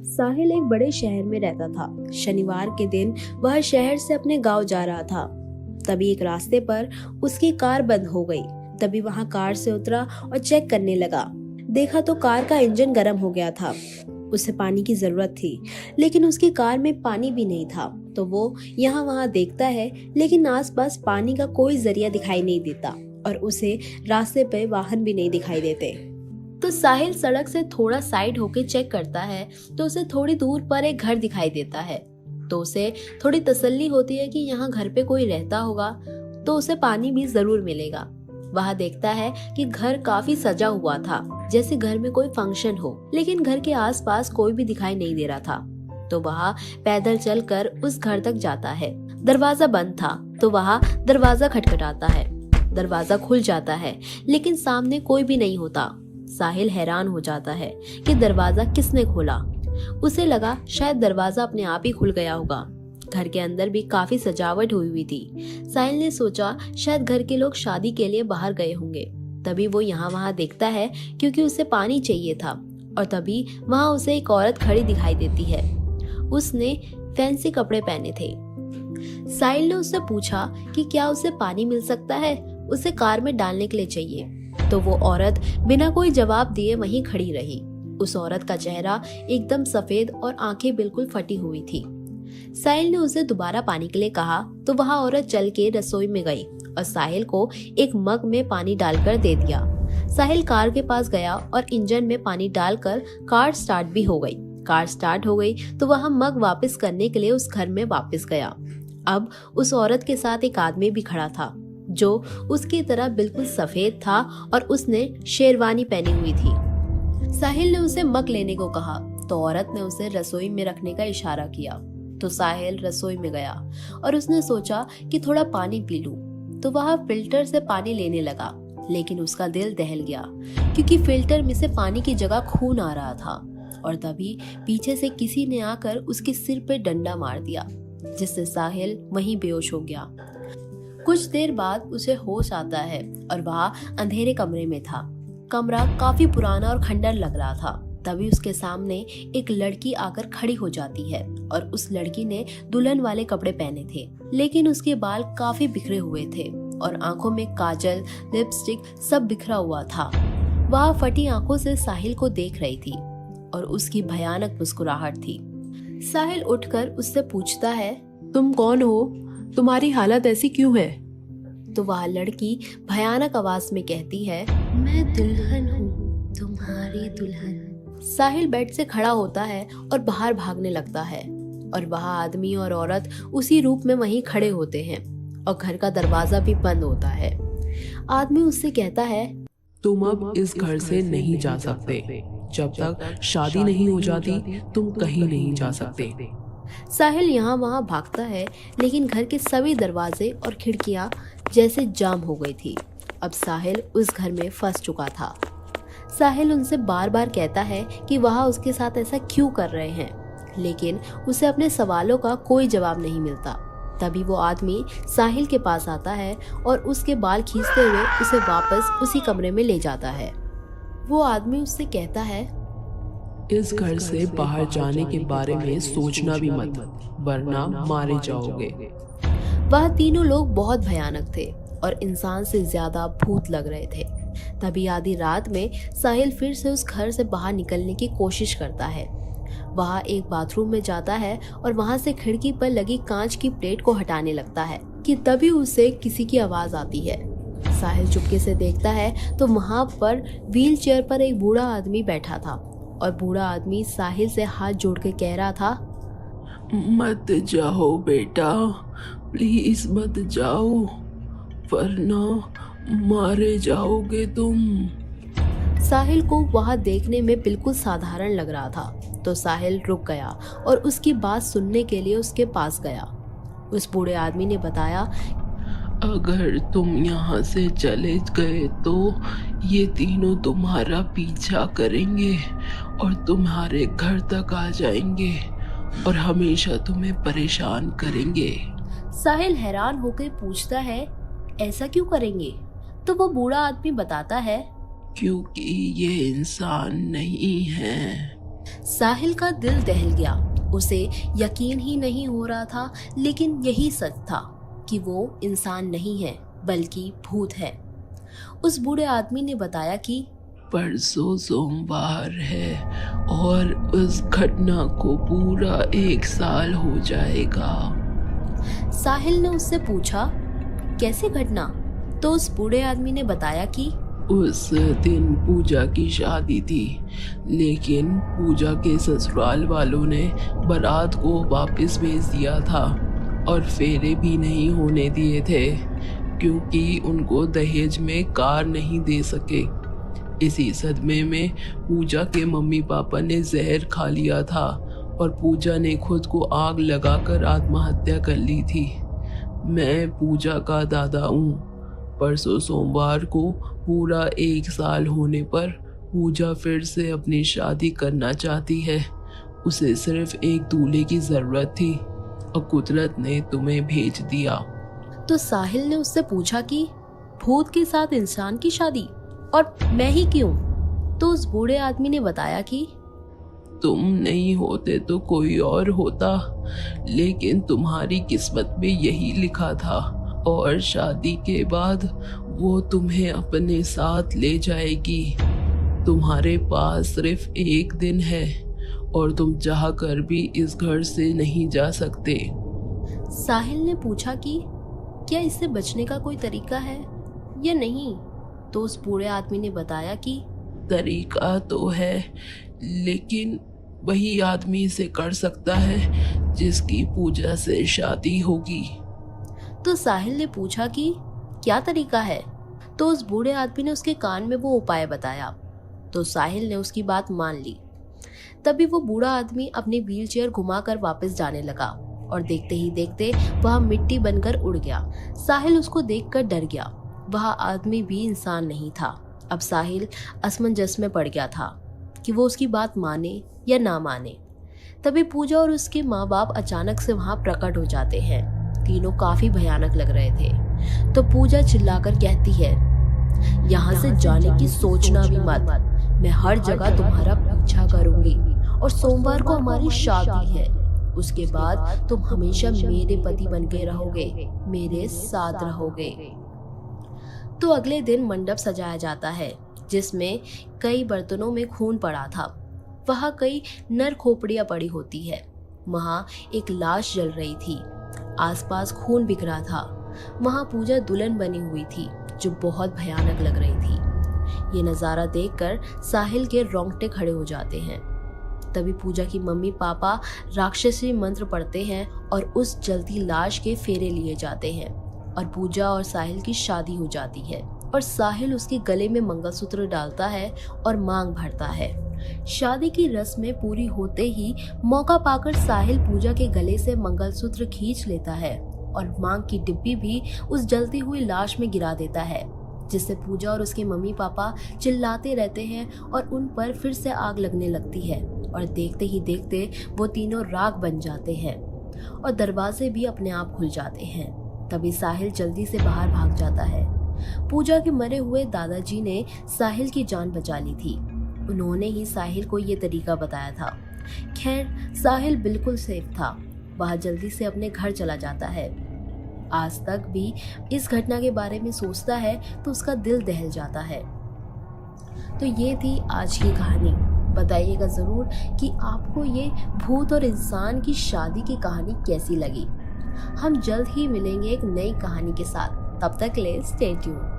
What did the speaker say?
साहिल एक बड़े शहर में रहता था। शनिवार के दिन वह शहर से अपने गांव जा रहा था। तभी एक रास्ते पर उसकी कार बंद हो गई। तभी वहां कार से उतरा और चेक करने लगा। देखा तो कार का इंजन गर्म हो गया था। उसे पानी की जरूरत थी, लेकिन उसकी कार में पानी भी नहीं था। तो वो यहाँ वहाँ देखता है, लेकिन आसपास पानी का कोई जरिया दिखाई नहीं देता और उसे रास्ते पे वाहन भी नहीं दिखाई देते। तो साहिल सड़क से थोड़ा साइड होके चेक करता है तो उसे थोड़ी दूर पर एक घर दिखाई देता है। तो उसे थोड़ी तसल्ली होती है कि यहाँ घर पे कोई रहता होगा तो उसे पानी भी जरूर मिलेगा। वह देखता है कि घर काफी सजा हुआ था, जैसे घर में कोई फंक्शन हो, लेकिन घर के आसपास कोई भी दिखाई नहीं दे रहा था। तो वह पैदल चलकर उस घर तक जाता है। दरवाजा बंद था तो वह दरवाजा खटखटाता है। दरवाजा खुल जाता है, लेकिन सामने कोई भी नहीं होता। साहिल हैरान हो जाता है कि दरवाजा किसने खोला। उसे लगा शायद दरवाजा अपने आप ही खुल गया होगा। घर के अंदर भी काफी सजावट हुई हुई थी। साहिल ने सोचा शायद घर के लोग शादी के लिए बाहर गए होंगे। तभी वो यहाँ वहाँ देखता है क्योंकि उसे पानी चाहिए था। और तभी वहाँ उसे एक औरत खड़ी दिखाई देती है। उसने फैंसी कपड़े पहने थे। साहिल ने उससे पूछा कि क्या उसे पानी मिल सकता है, उसे कार में डालने के लिए चाहिए। तो वो औरत बिना कोई जवाब दिए वहीं खड़ी रही। उस औरत का चेहरा एकदम सफेद और आंखें बिल्कुल फटी हुई थी। साहिल ने उसे दोबारा पानी के लिए कहा तो वह औरत चल के रसोई में गई और साहिल को एक मग में पानी डालकर दे दिया। साहिल कार के पास गया और इंजन में पानी डालकर कार स्टार्ट भी हो गई। कार स्टार्ट हो गई तो वह मग वापस करने के लिए उस घर में वापस गया। अब उस औरत के साथ एक आदमी भी खड़ा था जो उसकी तरह बिल्कुल सफेद था और उसने शेरवानी पहनी हुई थी। साहिल ने उसे मग लेने को कहा तो औरत ने उसे रसोई में रखने का इशारा किया। तो साहिल रसोई में गया और उसने सोचा कि थोड़ा पानी पी लूं। तो वह फिल्टर से पानी लेने लगा, लेकिन उसका दिल दहल गया क्योंकि फिल्टर में से पानी की जगह खून आ रहा था। और तभी पीछे से किसी ने आकर उसके सिर पे डंडा मार दिया, जिससे साहिल वहीं बेहोश हो गया। कुछ देर बाद उसे होश आता है और वह अंधेरे कमरे में था। कमरा काफी पुराना और खंडर लग रहा था। तभी उसके सामने एक लड़की आकर खड़ी हो जाती है और उस लड़की ने दुल्हन वाले कपड़े पहने थे, लेकिन उसके बाल काफी बिखरे हुए थे और आंखों में काजल, लिपस्टिक सब बिखरा हुआ था। वह फटी आंखों से साहिल को देख रही थी और उसकी भयानक मुस्कुराहट थी। साहिल उठकर उससे पूछता है, तुम कौन हो? तुम्हारी हालत ऐसी क्यों है? तो वह लड़की भयानक आवाज में कहती है, मैं दुल्हन हूँ, तुम्हारी दुल्हन। साहिल बेड से खड़ा होता है और बाहर भागने लगता है और वह आदमी और औरत उसी रूप में वहीं खड़े होते हैं और घर का दरवाजा भी बंद होता है। आदमी उससे कहता है, तुम अब इस घर से नहीं जा सकते। जब तक शादी नहीं हो जाती तुम कहीं नहीं जा सकते। साहिल यहाँ वहाँ भागता है, लेकिन घर के सभी दरवाजे और खिड़कियाँ जैसे जाम हो गई थी। अब साहिल उस घर में फंस चुका था। साहिल उनसे बार बार कहता है कि वह उसके साथ ऐसा क्यों कर रहे हैं, लेकिन उसे अपने सवालों का कोई जवाब नहीं मिलता। तभी वो आदमी साहिल के पास आता है और उसके बाल खींचते हुए उसे वापस उसी कमरे में ले जाता है। वो आदमी उससे कहता है, इस घर से बाहर जाने के बारे में सोचना भी मत, वरना मारे जाओगे। वह तीनों लोग बहुत भयानक थे और इंसान से ज्यादा भूत लग रहे थे। तभी आधी रात में साहिल फिर से उस घर से बाहर निकलने की कोशिश करता है। वह एक बाथरूम में जाता है और वहां से खिड़की पर लगी कांच की प्लेट को हटाने लगता है कि तभी उसे किसी की आवाज आती है। साहिल चुपके से देखता है तो वहां पर व्हील चेयर पर एक बूढ़ा आदमी बैठा था और बूढ़ा आदमी साहिल से हाथ जोड़ के कह रहा था, मत जाओ बेटा, प्लीज मत जाओ, वरना मारे जाओगे तुम। साहिल को वहां देखने में बिल्कुल साधारण लग रहा था। तो साहिल रुक गया और उसकी बात सुनने के लिए उसके पास गया। उस बूढ़े आदमी ने बताया, अगर तुम यहाँ से चले गए तो ये तीनों तुम्हारा पीछा करेंगे और तुम्हारे घर तक आ जाएंगे और हमेशा तुम्हें परेशान करेंगे। साहिल हैरान होकर पूछता है, ऐसा क्यों करेंगे? तो वो बूढ़ा आदमी बताता है, क्योंकि ये इंसान नहीं है। साहिल का दिल दहल गया। उसे यकीन ही नहीं हो रहा था, लेकिन यही सच था कि वो इंसान नहीं है बल्कि भूत है। उस बूढ़े आदमी ने बताया कि परसों सोमवार है और उस घटना को पूरा 1 साल हो जाएगा। साहिल ने उससे पूछा, कैसी घटना? तो उस बूढ़े आदमी ने बताया कि उस दिन पूजा की शादी थी, लेकिन पूजा के ससुराल वालों ने बारात को वापस भेज दिया था और फेरे भी नहीं होने दिए थे क्योंकि उनको दहेज में कार नहीं दे सके। इसी सदमे में पूजा के मम्मी पापा ने जहर खा लिया था और पूजा ने खुद को आग लगाकर आत्महत्या कर ली थी। मैं पूजा का दादा हूँ। परसों सोमवार को पूरा 1 साल होने पर पूजा फिर से अपनी शादी करना चाहती है। उसे सिर्फ एक दूल्हे की जरूरत थी और कुदरत ने तुम्हें भेज दिया। तो साहिल ने उससे पूछा कि भूत के साथ इंसान की शादी, और मैं ही क्यों? तो उस बूढ़े आदमी ने बताया कि तुम नहीं होते तो कोई और होता, लेकिन तुम्हारी किस्मत में यही लिखा था और शादी के बाद वो तुम्हें अपने साथ ले जाएगी। तुम्हारे पास सिर्फ 1 दिन है और तुम चाह कर भी इस घर से नहीं जा सकते। साहिल ने पूछा कि क्या इससे बचने का कोई तरीका है या नहीं? तो उस बूढ़े आदमी ने बताया कि तरीका तो है, लेकिन वही आदमी इसे कर सकता है जिसकी पूजा से शादी होगी। तो साहिल ने पूछा कि क्या तरीका है? तो उस बूढ़े आदमी ने उसके कान में वो उपाय बताया। तो साहिल ने उसकी बात मान ली। तभी वो बूढ़ा आदमी अपनी व्हीलचेयर घुमाकर वापस जाने लगा और देखते ही देखते वह मिट्टी बनकर उड़ गया। साहिल उसको देखकर डर गया। वह आदमी भी इंसान नहीं था। अब साहिल असमंजस में पड़ गया था कि वो उसकी बात माने या ना माने। तभी पूजा और उसके माँ बाप अचानक से वहां प्रकट हो जाते हैं। तीनों काफी भयानक लग रहे थे। तो पूजा चिल्लाकर कहती है, यहाँ से जाने की सोचना भी मत। मैं हर जगह तुम्हारा पीछा करूंगी और सोमवार को हमारी शादी है। उसके बाद तुम हमेशा मेरे पति बनके रहोगे, मेरे साथ रहोगे। तो अगले दिन मंडप सजाया जाता है, जिसमें कई बर्तनों में खून पड़ा था। वहाँ कई नर खोपड़ियां पड़ी होती है। वहाँ एक लाश जल रही थी। आसपास खून बिखरा था। वहाँ पूजा दुल्हन बनी हुई थी, जो बहुत भयानक लग रही थी। ये नज़ारा देखकर साहिल के रोंगटे खड़े हो जाते हैं। तभी पूजा की मम्मी पापा राक्षसी मंत्र पढ़ते हैं और उस जलती लाश के फेरे लिए जाते हैं और पूजा और साहिल की शादी हो जाती है। और साहिल उसके गले में मंगलसूत्र डालता है और मांग भरता है। शादी की रस्में पूरी होते ही मौका पाकर साहिल पूजा के गले से मंगलसूत्र खींच लेता है और मांग की डिब्बी भी उस जलती हुई लाश में गिरा देता है, जिससे पूजा और उसके मम्मी पापा चिल्लाते रहते हैं और उन पर फिर से आग लगने लगती है। और देखते ही देखते वो तीनों राख बन जाते हैं और दरवाजे भी अपने आप खुल जाते हैं। तभी साहिल जल्दी से बाहर भाग जाता है। पूजा के मरे हुए दादाजी ने साहिल की जान बचा ली थी। उन्होंने ही साहिल को ये तरीका बताया था। खैर, साहिल बिल्कुल सेफ था। वह जल्दी से अपने घर चला जाता है। आज तक भी इस घटना के बारे में सोचता है तो उसका दिल दहल जाता है। तो ये थी आज की कहानी। बताइएगा ज़रूर कि आपको ये भूत और इंसान की शादी की कहानी कैसी लगी। हम जल्द ही मिलेंगे एक नई कहानी के साथ। तब तक ले स्टे ट्यून्ड।